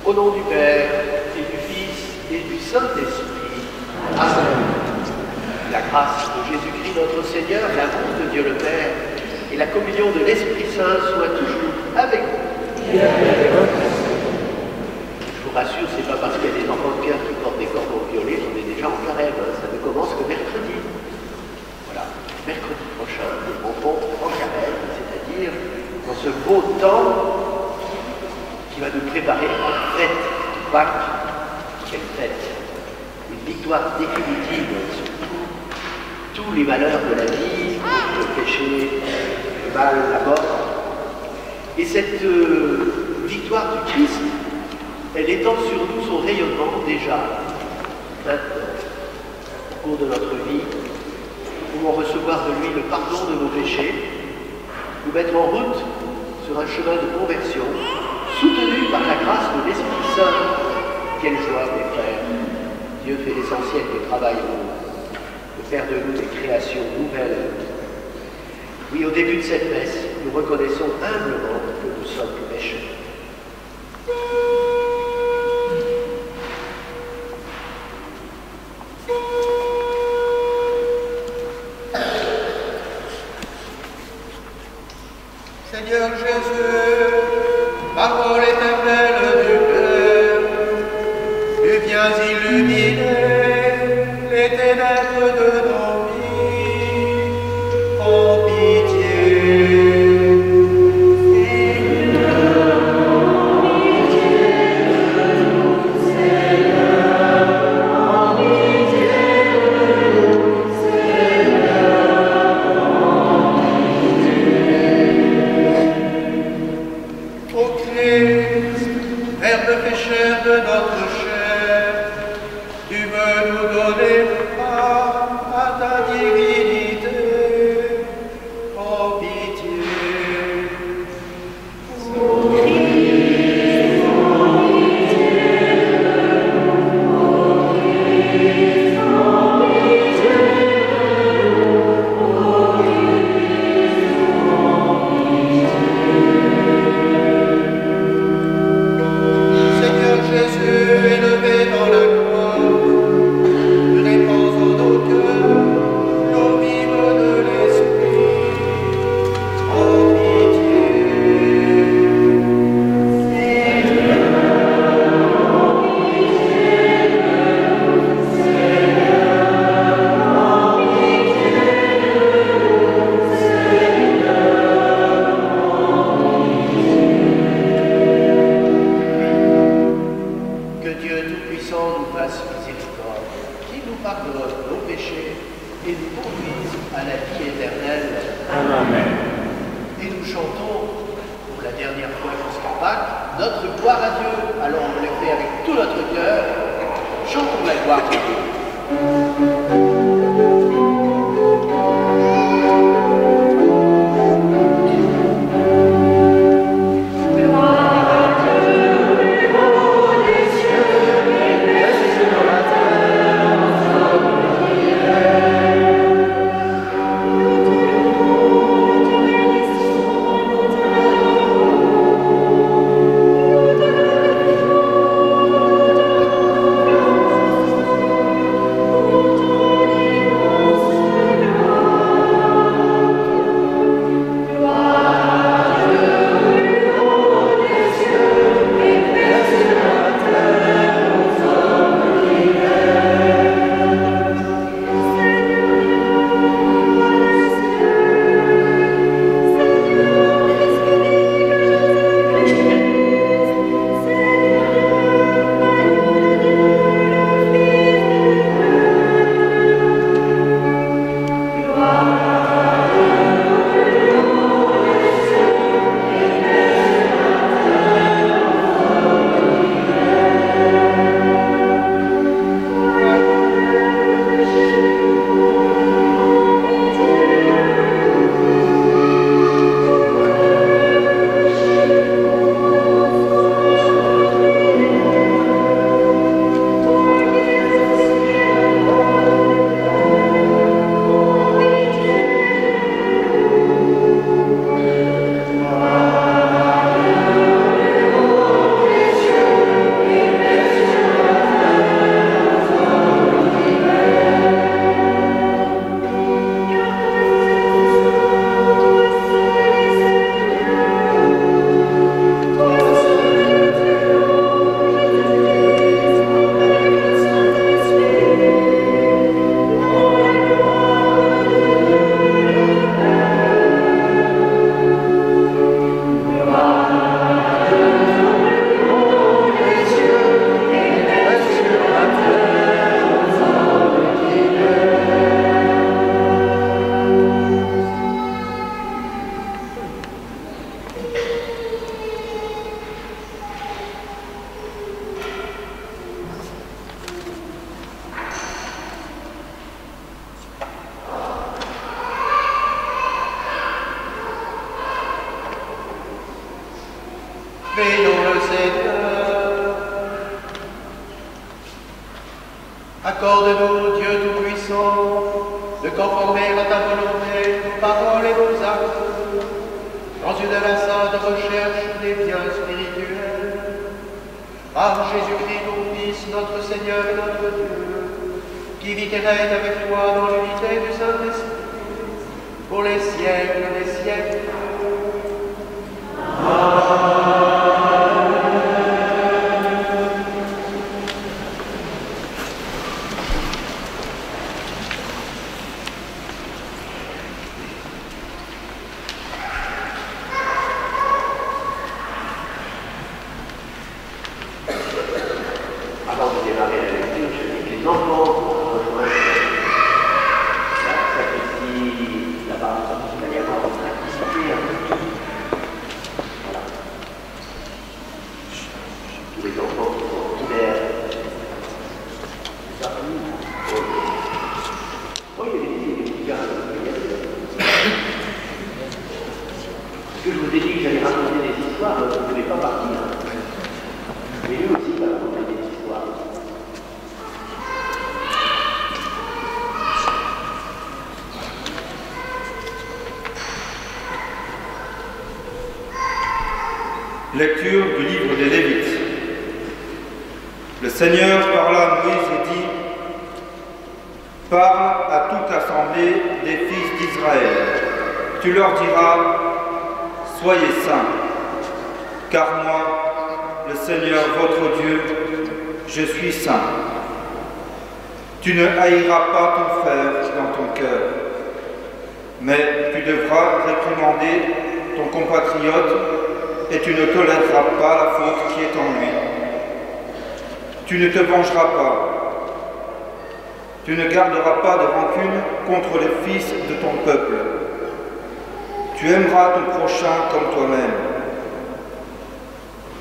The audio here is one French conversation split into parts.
Au nom du Père, et du Fils, et du Saint-Esprit. Amen. La grâce de Jésus-Christ notre Seigneur, l'amour de Dieu le Père, et la communion de l'Esprit Saint soient toujours avec vous. Je vous rassure, c'est pas parce qu'il y a des enfants de cœur qui portent des cordons violets qu'on est déjà en carême, hein. Ça ne commence que mercredi. Voilà, mercredi prochain, les enfants en carême, c'est-à-dire dans ce beau temps qui va nous préparer à la fête de Pâques. Quelle fête! Une victoire définitive sur tous les malheurs de la vie, le péché, le mal, la mort. Et cette victoire du Christ, elle étend sur nous son rayonnement déjà, maintenant, au cours de notre vie. Nous pouvons recevoir de lui le pardon de nos péchés, nous mettre en route sur un chemin de conversion, soutenu par la grâce de l'Esprit Saint. Quelle joie, mes frères! Dieu fait l'essentiel du travail en nous, de faire de nous des créations nouvelles. Oui, au début de cette messe, nous reconnaissons humblement que nous sommes pécheurs. Seigneur Jésus, parole éternelle du Père, tu viens illuminer les ténèbres de nos vies. En pitié. De notre chair, tu veux nous donner part à ta divinité. En pitié. Prions le Seigneur. Accorde-nous, Dieu Tout-Puissant, de conformer à ta volonté nos paroles et nos actes, dans une inlassable recherche des biens spirituels. Par Jésus-Christ, ton Fils, notre Seigneur et notre Dieu, qui vit et règne avec toi dans l'unité du Saint-Esprit, pour les siècles des siècles. Avant de démarrer la lecture, je dis que les enfants rejoignent la sacristie là-bas, c'est-à-dire en participer à voilà. Tous les enfants qui sont divers. Ça, oui, il y a des petits gars. Parce que je vous ai dit que j'allais raconter des histoires, vous ne pouvez pas partir. Mais lui aussi va raconter des histoires. Lecture du livre des Lévites. Le Seigneur parla à Moïse et dit : Parle à toute l'assemblée des fils d'Israël. Tu leur diras : Soyez saints, car moi, le Seigneur votre Dieu, je suis saint. Tu ne haïras pas ton frère dans ton cœur, mais tu devras réprimander ton compatriote et tu ne toléreras pas la faute qui est en lui. Tu ne te vengeras pas. Tu ne garderas pas de rancune contre les fils de ton peuple. Tu aimeras ton prochain comme toi-même.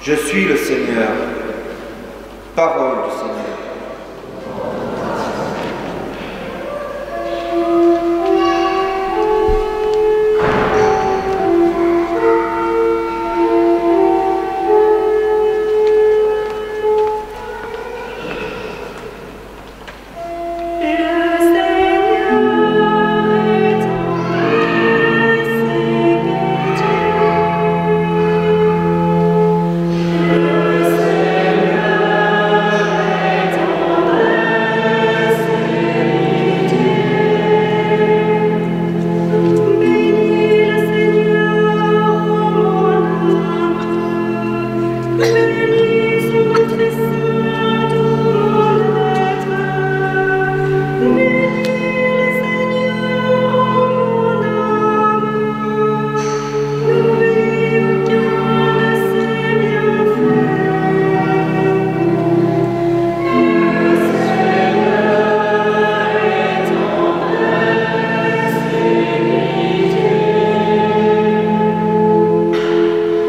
Je suis le Seigneur. Parole du Seigneur.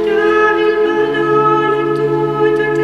Car il pardonne toutes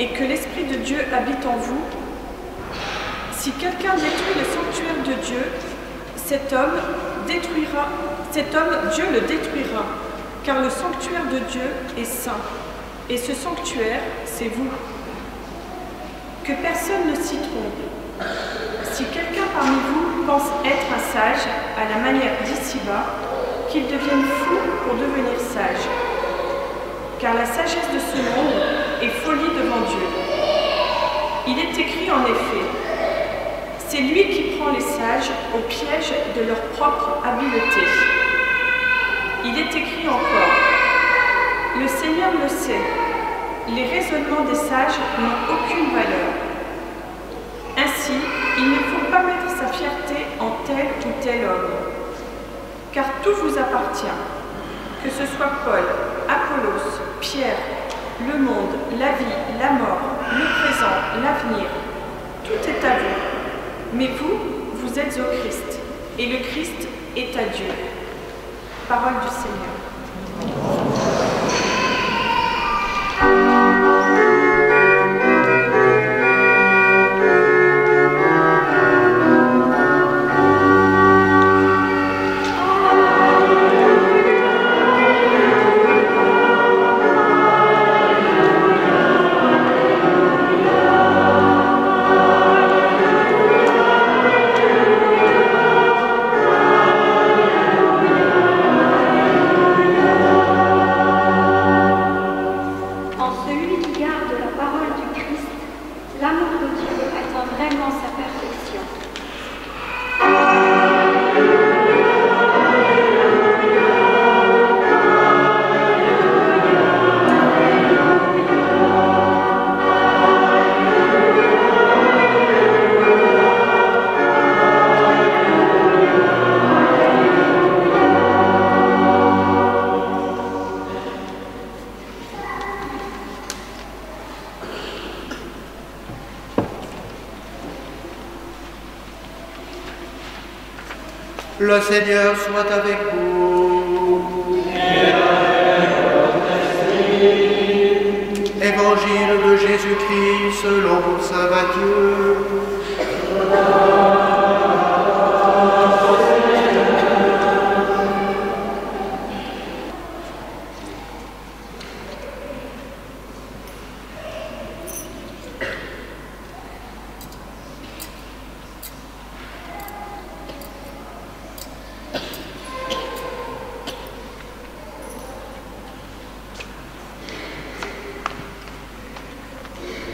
et que l'Esprit de Dieu habite en vous, si quelqu'un détruit le sanctuaire de Dieu, cet homme, Dieu le détruira, car le sanctuaire de Dieu est saint, et ce sanctuaire, c'est vous. Que personne ne s'y trompe. Si quelqu'un parmi vous pense être un sage, à la manière d'ici-bas, qu'il devienne fou pour devenir sage. Car la sagesse de ce monde est folie devant Dieu. Il est écrit en effet, c'est lui qui prend les sages au piège de leur propre habileté. Il est écrit encore, le Seigneur le sait, les raisonnements des sages n'ont aucune valeur. Ainsi, il ne faut pas mettre sa fierté en tel ou tel homme, car tout vous appartient, que ce soit Paul, Apollos, Pierre, le monde, la vie, la mort, le présent, l'avenir, tout est à vous. Mais vous, vous êtes au Christ, et le Christ est à Dieu. Parole du Seigneur. Le Seigneur soit avec vous. Évangile de Jésus-Christ selon saint Matthieu.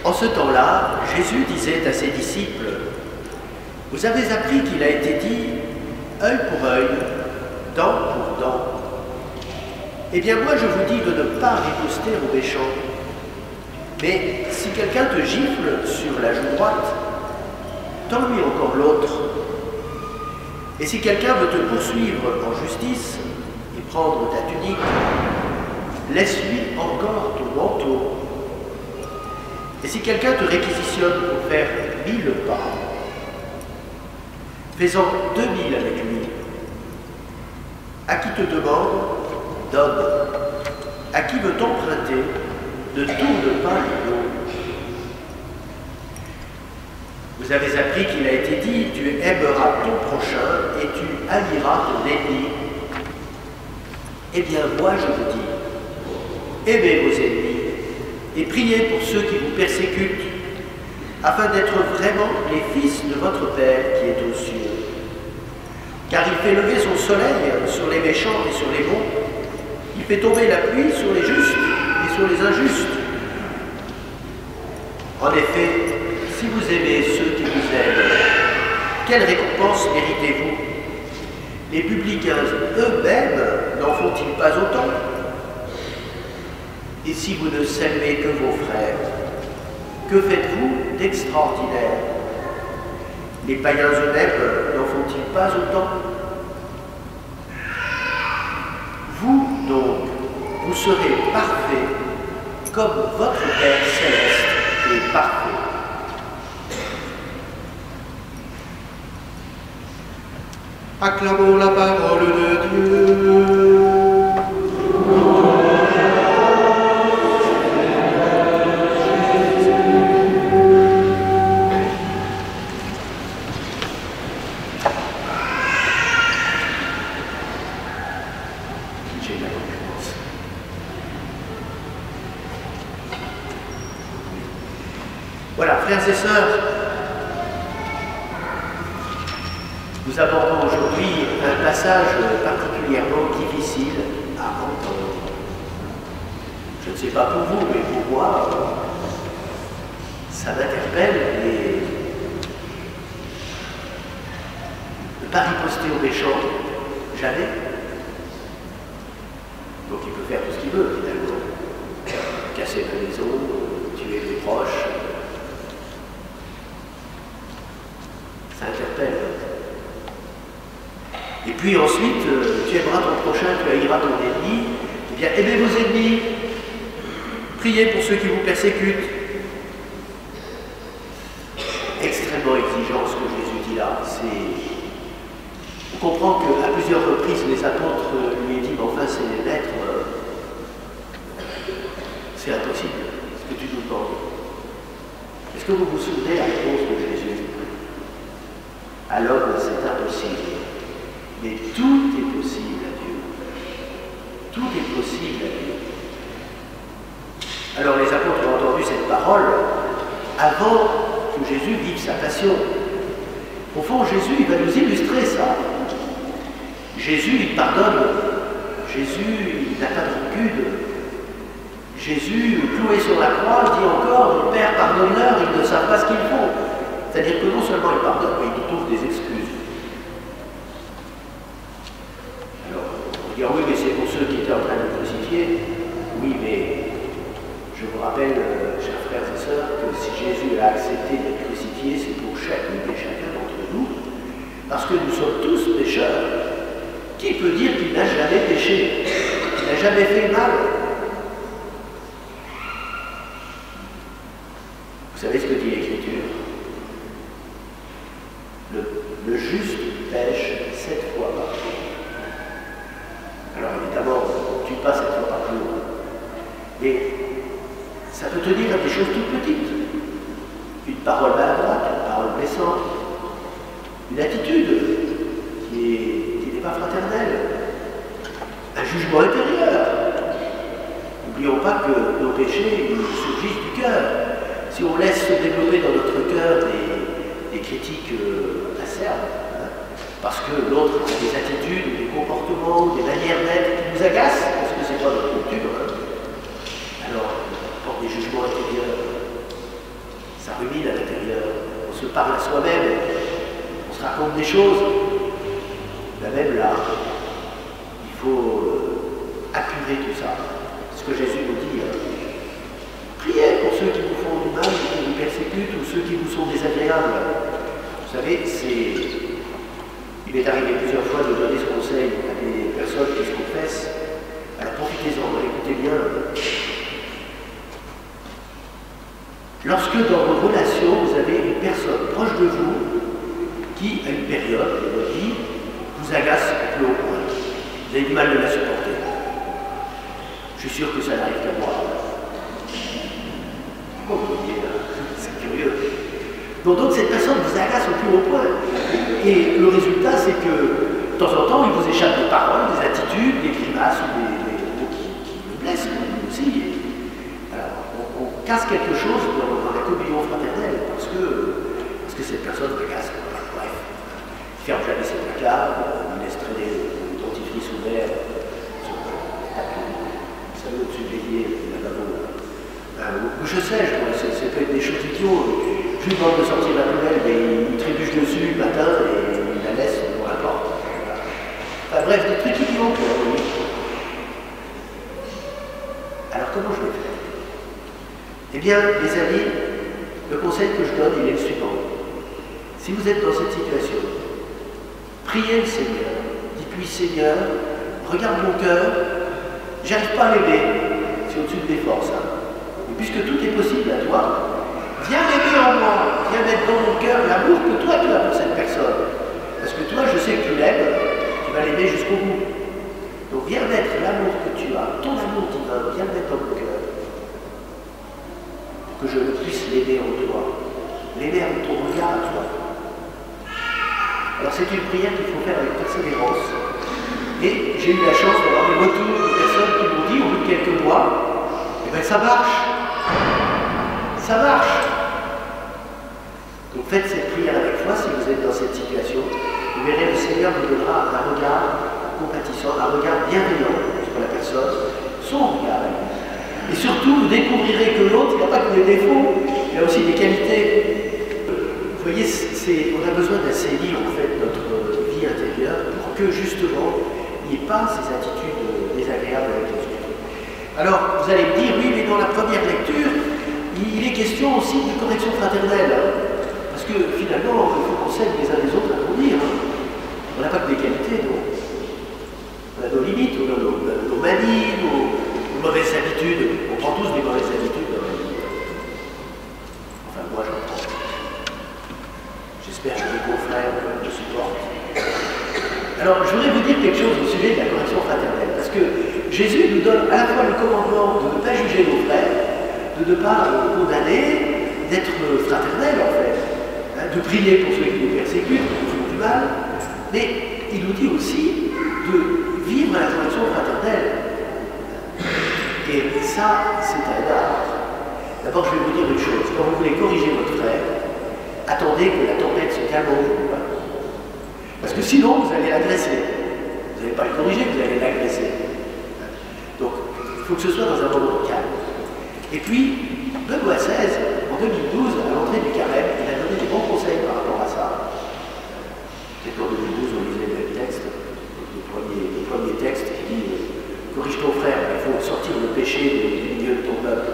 En ce temps-là, Jésus disait à ses disciples, « Vous avez appris qu'il a été dit, œil pour œil, dent pour dent. Eh bien moi je vous dis de ne pas riposter aux méchants. Mais si quelqu'un te gifle sur la joue droite, tends-lui encore l'autre. Et si quelqu'un veut te poursuivre en justice et prendre ta tunique, laisse-lui encore ton manteau. Et si quelqu'un te réquisitionne pour faire 1000 pas, fais-en 2000 avec lui. À qui te demande, donne. À qui veut t'emprunter, ne tourne pas le dos. Vous avez appris qu'il a été dit, tu aimeras ton prochain et tu haïras ton ennemi. Eh bien, moi je vous dis, aimez vos ennemis et priez pour ceux qui vous persécutent, afin d'être vraiment les fils de votre Père qui est aux cieux. Car il fait lever son soleil sur les méchants et sur les bons, il fait tomber la pluie sur les justes et sur les injustes. En effet, si vous aimez ceux qui vous aiment, quelle récompense méritez-vous? Les publicains eux-mêmes n'en font-ils pas autant? Et si vous ne saluez que vos frères, que faites-vous d'extraordinaire? Les païens eux-mêmes n'en font-ils pas autant? Vous, donc, vous serez parfaits comme votre Père céleste est parfait. Acclamons la parole de Dieu. frères et sœurs, nous abordons aujourd'hui un passage particulièrement difficile à entendre. Je ne sais pas pour vous, mais pour moi, ça m'interpelle et ne pas riposter aux méchants, jamais. Donc il peut faire tout ce qu'il veut, finalement. Casser la maison, tuer les proches. Ça interpelle. Et puis ensuite, tu aimeras ton prochain, tu haïras ton ennemi. Eh bien, aimez vos ennemis. Priez pour ceux qui vous persécutent. Extrêmement exigeant ce que Jésus dit là. On comprend qu'à plusieurs reprises, les apôtres lui disent, mais enfin, c'est les maîtres, c'est impossible, ce que tu nous demandes. Est-ce que vous vous souvenez la réponse de Jésus? À l'homme, c'est impossible. Mais tout est possible à Dieu. Tout est possible à Dieu. Alors les apôtres ont entendu cette parole avant que Jésus vive sa passion. Au fond, Jésus, il va nous illustrer ça. Jésus, il pardonne. Jésus, il n'a pas de rancune. Jésus, cloué sur la croix, dit encore, Père, pardonne-leur, ils ne savent pas ce qu'ils font. C'est-à-dire que non seulement il pardonne, mais il trouve des excuses. Alors, on va dire, oui, mais c'est pour ceux qui étaient en train de le crucifier. Oui, mais je vous rappelle, chers frères et sœurs, que si Jésus a accepté d'être crucifié, c'est pour chacun et chacun d'entre nous, parce que nous sommes tous pécheurs. Qui peut dire qu'il n'a jamais péché, qu'il n'a jamais fait mal? Vous savez ce que dit l'Écriture? Le juste pêche 7 fois par jour. Alors évidemment, on ne tue pas 7 fois par jour, mais ça peut tenir à des choses toutes petites. Une parole maladroite, une parole blessante, une attitude qui n'est pas fraternelle, un jugement intérieur. N'oublions pas que nos péchés surgissent du cœur. Si on laisse se développer dans notre cœur des critiques acerbes, parce que l'autre a des attitudes, des comportements, des manières d'être qui nous agacent, parce que c'est pas notre culture, alors on porte des jugements intérieurs, ça rumine à l'intérieur, on se parle à soi-même, on se raconte des choses. Ben même là, il faut apurer tout ça. Ce que Jésus nous dit, priez pour ceux qui vous font du mal, qui vous persécutent, ou ceux qui vous sont désagréables. Vous savez, il m'est arrivé plusieurs fois de donner ce conseil à des personnes qui se confessent. Alors profitez-en, écoutez bien. Lorsque dans vos relations, vous avez une personne proche de vous qui, à une période de votre vie, vous agace au plus haut point. Vous avez du mal de la supporter. Je suis sûr que ça n'arrive qu'à moi. Oh, vous voyez, c'est curieux. Donc cette personne vous agace au plus haut point. Et le résultat, c'est que de temps en temps, il vous échappe des paroles, des attitudes, des grimaces ou des mots qui vous blessent, vous aussi. Alors, on casse quelque chose dans la communion fraternelle parce que cette personne agace. Bref, il ferme jamais ses placards, il laisse traîner le dentifrice ouvert sur le tapis, vous savez, au-dessus de l'évier, le lavabo. Je sais, c'est peut-être des choses idiotes. Je lui demande de sortir la poubelle, mais il trébuche dessus le matin et il la laisse dans la porte. Enfin bref, des trucs idiots, oui. Alors comment je vais faire? Eh bien, mes amis, le conseil que je donne, il est le suivant. Si vous êtes dans cette situation, priez le Seigneur. Dites-lui, Seigneur, regarde mon cœur, j'arrive pas à l'aimer, c'est au-dessus de mes forces. Et puisque tout est possible à toi, viens m'aimer en moi, viens mettre dans mon cœur l'amour que toi tu as pour cette personne. Parce que toi, je sais que tu l'aimes, tu vas l'aimer jusqu'au bout. Donc viens mettre l'amour que tu as, ton amour divin, viens le mettre dans mon cœur. Pour que je puisse l'aimer en toi, l'aimer avec ton regard à toi. Alors c'est une prière qu'il faut faire avec persévérance. Et j'ai eu la chance d'avoir des retours de personnes qui m'ont dit au bout de quelques mois, eh bien ça marche. Ça marche. Donc faites cette prière avec foi si vous êtes dans cette situation. Vous verrez, le Seigneur vous donnera un regard compatissant, un regard bienveillant sur la personne, son regard. Et surtout, vous découvrirez que l'autre, il n'a pas que des défauts, il a aussi des qualités. Vous voyez, on a besoin d'assainir en fait notre vie intérieure pour que justement, il n'y ait pas ces attitudes désagréables avec les autres. Alors, vous allez me dire, oui, mais dans la première lecture, il est question aussi de correction fraternelle. Parce que finalement, il faut qu'on s'aide les uns les autres à grandir. On n'a pas que des qualités, non. On a nos limites, on a nos manies, nos mauvaises habitudes. On prend tous des mauvaises habitudes dans la vie. Enfin, moi, j'en prends. J'espère que mes confrères me supportent. Alors, je voudrais vous dire quelque chose au sujet de la correction fraternelle. Parce que Jésus nous donne à la fois le commandement de ne pas juger nos frères, de ne pas condamner, d'être fraternel en fait, hein, de prier pour ceux qui nous persécutent, qui nous font du mal, mais il nous dit aussi de vivre la correction fraternelle. Et ça, c'est un art. D'abord, je vais vous dire une chose. Quand vous voulez corriger votre frère, attendez que la tempête se calme en vous. Parce que sinon, vous allez l'agresser. Vous n'allez pas le corriger, vous allez l'agresser. Donc, il faut que ce soit dans un moment calme. Et puis, Benoît XVI, en 2012, à l'entrée du carême, il a donné des bons conseils par rapport à ça. C'est en 2012, on lisait le texte, le premier texte qui dit corrige ton frère, il faut sortir le péché du milieu de ton peuple.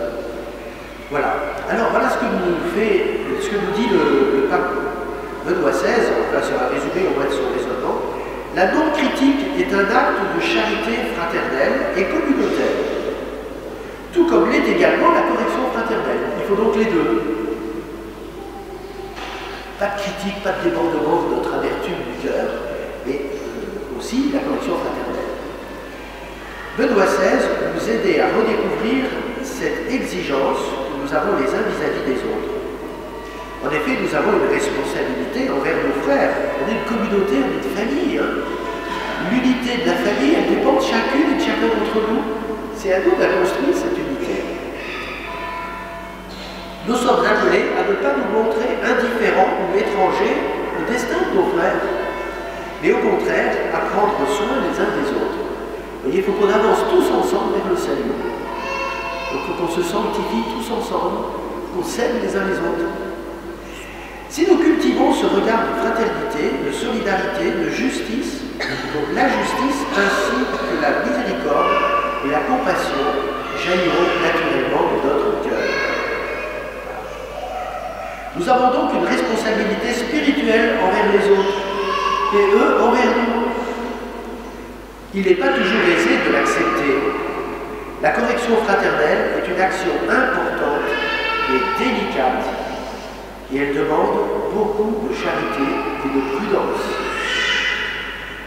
Voilà. Alors, voilà ce que nous dit le pape Benoît XVI, enfin, c'est un résumé au moins de son raisonnement. La non-critique est un acte de charité fraternelle et communautaire, tout comme l'est également la correction fraternelle. Il faut donc les deux. Pas de critique, pas de débordement de notre amertume du cœur, mais aussi la correction fraternelle. Benoît XVI nous aidait à redécouvrir cette exigence que nous avons les uns vis-à-vis des autres. En effet, nous avons une responsabilité envers nos frères. On est une communauté, on est une famille. Hein. L'unité de la famille, elle dépend de chacune et de chacun d'entre nous. C'est à nous de construire cette unité. Nous sommes appelés à ne pas nous montrer indifférents ou étrangers au destin de nos frères, mais au contraire, à prendre soin les uns des autres. Vous voyez, il faut qu'on avance tous ensemble vers le salut. Donc, il faut qu'on se sanctifie tous ensemble, qu'on s'aime les uns les autres. Si nous cultivons ce regard de fraternité, de solidarité, de justice, donc la justice ainsi que la miséricorde et la compassion jailliront naturellement de notre cœur. Nous avons donc une responsabilité spirituelle envers les autres, et eux envers nous. Il n'est pas toujours aisé de l'accepter. La correction fraternelle est une action importante et délicate, et elle demande beaucoup de charité et de prudence.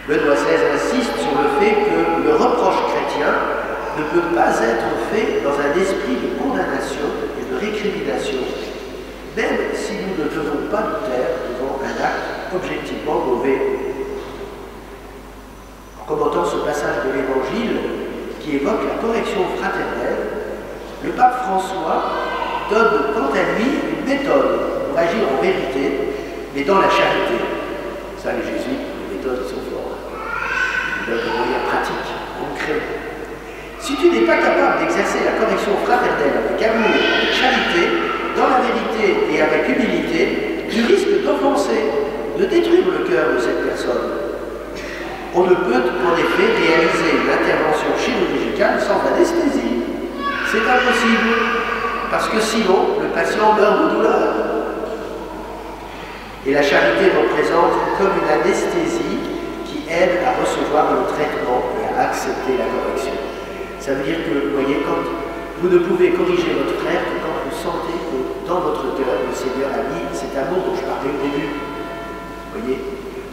Benoît XVI insiste sur le fait que le reproche chrétien ne peut pas être fait dans un esprit de condamnation et de récrimination, même si nous ne devons pas nous taire devant un acte objectivement mauvais. En commentant ce passage de l'Évangile qui évoque la correction fraternelle, le pape François donne quant à lui une méthode pour agir en vérité, mais dans la charité. Ça, les jésuites, les méthodes sont fortes. Ils donnent des moyens pratiques, concrets. Si tu n'es pas capable d'exercer la correction fraternelle avec amour, avec charité, dans la vérité et avec humilité, tu risques d'offenser, de détruire le cœur de cette personne. On ne peut en effet réaliser une intervention chirurgicale sans anesthésie. C'est impossible, parce que sinon, le patient meurt de douleur. Et la charité représente comme une anesthésie qui aide à recevoir le traitement et à accepter la correction. Ça veut dire que, vous voyez, quand vous ne pouvez corriger votre frère que quand vous sentez que dans votre cœur, le Seigneur a mis cet amour dont je parlais au début. Vous voyez?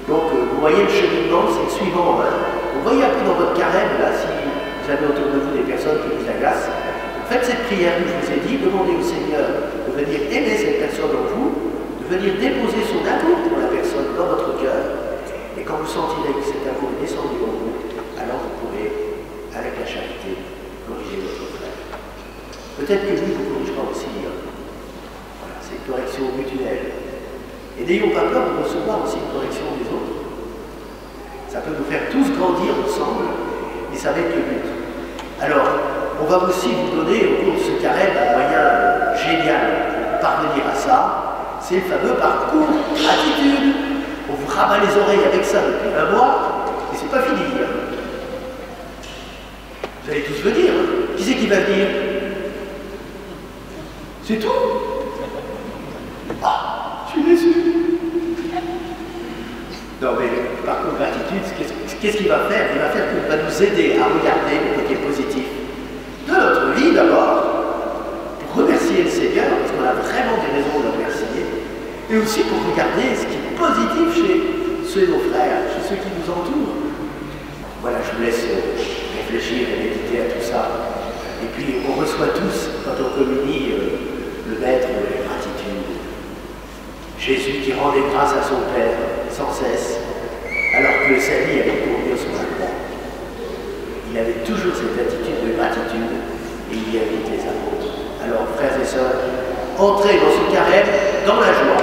Donc, vous voyez le cheminement, c'est le suivant. Hein. Vous voyez un peu dans votre carême, là, si vous avez autour de vous des personnes qui vous agacent, faites cette prière que je vous ai dit, demandez au Seigneur de venir aimer cette personne en vous, de venir déposer son amour pour la personne dans votre cœur, et quand vous sentirez que cet amour est descendu en vous, alors vous pourrez, avec la charité, corriger votre frère. Peut-être que lui vous corrigera aussi. Hein. Voilà, c'est une correction mutuelle. Et n'ayons pas peur de recevoir aussi une correction des autres. Ça peut nous faire tous grandir ensemble, et ça va être le but. Alors, on va aussi vous donner au cours de ce carême un moyen génial pour parvenir à ça. C'est le fameux parcours gratitude. On vous rabat les oreilles avec ça depuis un mois, et c'est pas fini. Hein. Vous allez tous venir. Hein. Qui c'est qui va venir? C'est tout? Ah, je suis déçu. Non mais par contre, gratitude, qu'est-ce qu'il va faire? Il va faire qu'il va nous aider à regarder le côté positif de notre vie d'abord, pour remercier le Seigneur, parce qu'on a vraiment des raisons de le remercier, et aussi pour regarder ce qui est positif chez nos frères, chez ceux qui nous entourent. Voilà, je vous laisse réfléchir et méditer à tout ça. Et puis on reçoit tous, quand on communie, le maître de la gratitude. Jésus qui rendait grâce à son Père sans cesse, alors que sa vie allait courir sur la croix. Il avait toujours cette attitude de gratitude et il y invite les apôtres. Alors, frères et sœurs, entrez dans ce carême dans la joie.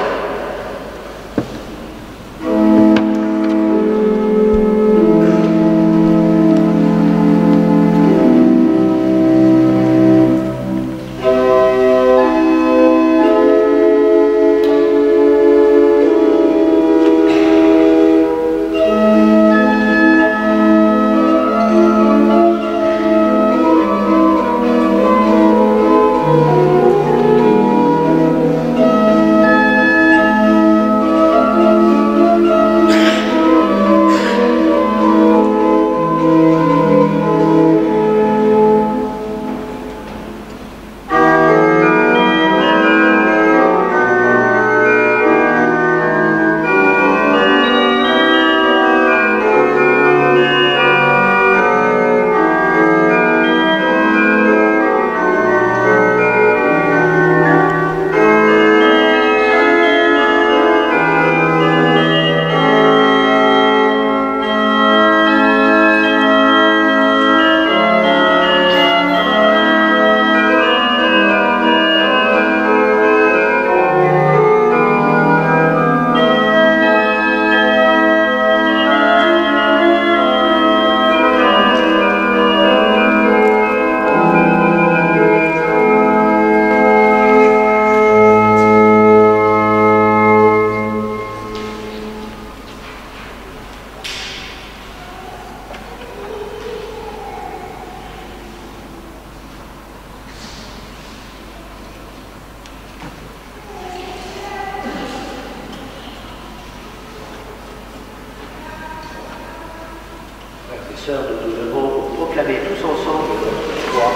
Sœurs, nous devons proclamer tous ensemble notre foi.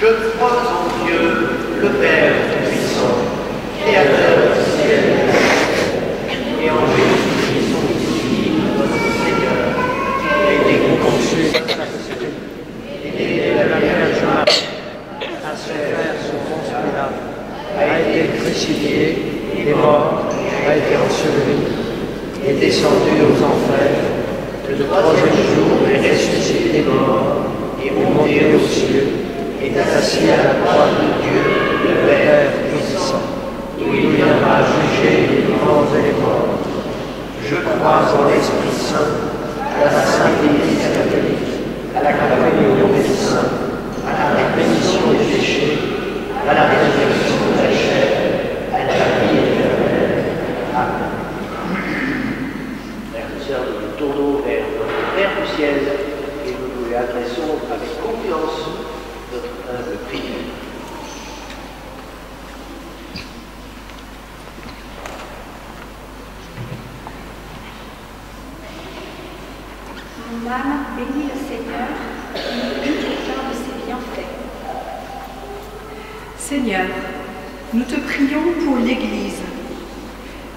Je crois en Dieu, le Père puissant, créateur du ciel et de la terre, et en Jésus-Christ, son Fils unique, notre Seigneur, qui a été conçu par la Sainte et de la Vierge Marie, a fait faire son Ponce Pilate, a été crucifié, est mort, a été enseveli, est descendu aux enfers, le troisième jour est ressuscité des morts, et monté aux cieux, est assis à la droite de Dieu, le Père puissant, où il viendra juger les vivants et les morts. Je crois en l'Esprit Saint, à la Sainte Église catholique, à la communion des saints, à la rémission des péchés, à la résurrection de la chair, à la vie éternelle. Amen. Nous nous tournons vers notre Père du ciel et nous lui adressons avec confiance notre humble prière. Mon âme bénit le Seigneur et me loue aucun de ses bienfaits. Seigneur, nous te prions pour l'Église,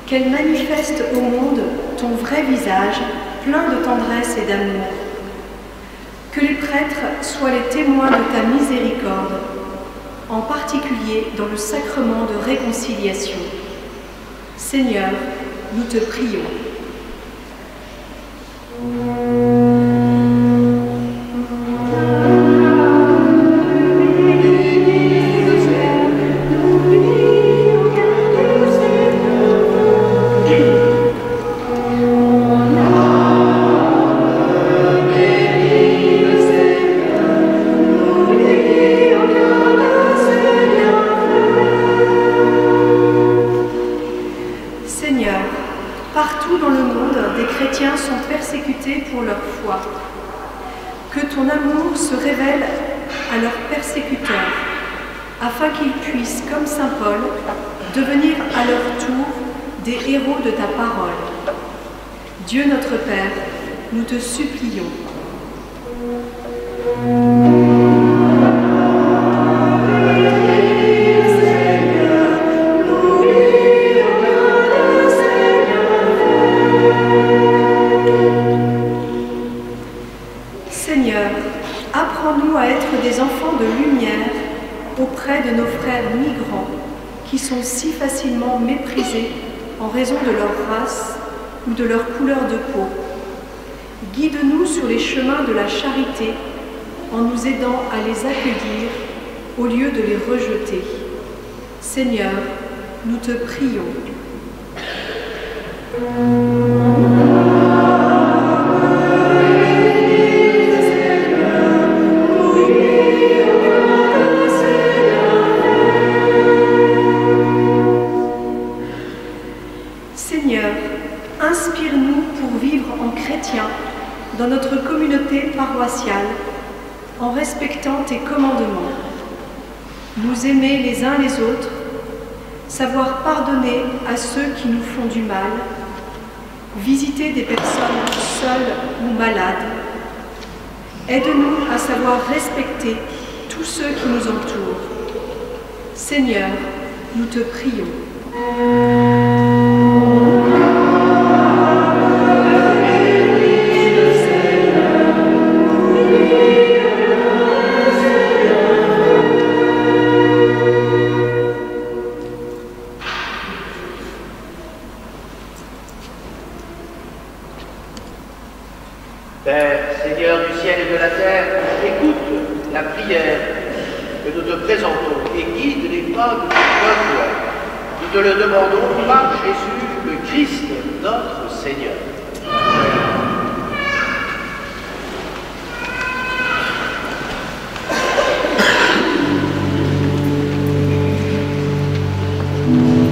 qu'elle manifeste au monde ton vrai visage, plein de tendresse et d'amour. Que les prêtres soient les témoins de ta miséricorde, en particulier dans le sacrement de réconciliation. Seigneur, nous te prions. Seigneur, partout dans le monde, des chrétiens sont persécutés pour leur foi. Que ton amour se révèle à leurs persécuteurs, afin qu'ils puissent, comme saint Paul, devenir à leur tour des héros de ta parole. Dieu notre Père, nous te supplions. Seigneur, apprends-nous à être des enfants de lumière auprès de nos frères migrants qui sont si facilement méprisés en raison de leur race ou de leur couleur de peau. Guide-nous sur les chemins de la charité en nous aidant à les accueillir au lieu de les rejeter. Seigneur, nous te prions. Seigneur, inspire-nous pour vivre en chrétien dans notre communauté paroissiale, en respectant tes commandements. Nous aimer les uns les autres, savoir pardonner à ceux qui nous font du mal, visiter des personnes seules ou malades. Aide-nous à savoir respecter tous ceux qui nous entourent. Seigneur, nous te prions. Père, Seigneur du ciel et de la terre, écoute la prière que nous te présentons et guide les pas de ton peuple. Nous te le demandons par Jésus le Christ, notre Seigneur. Amen.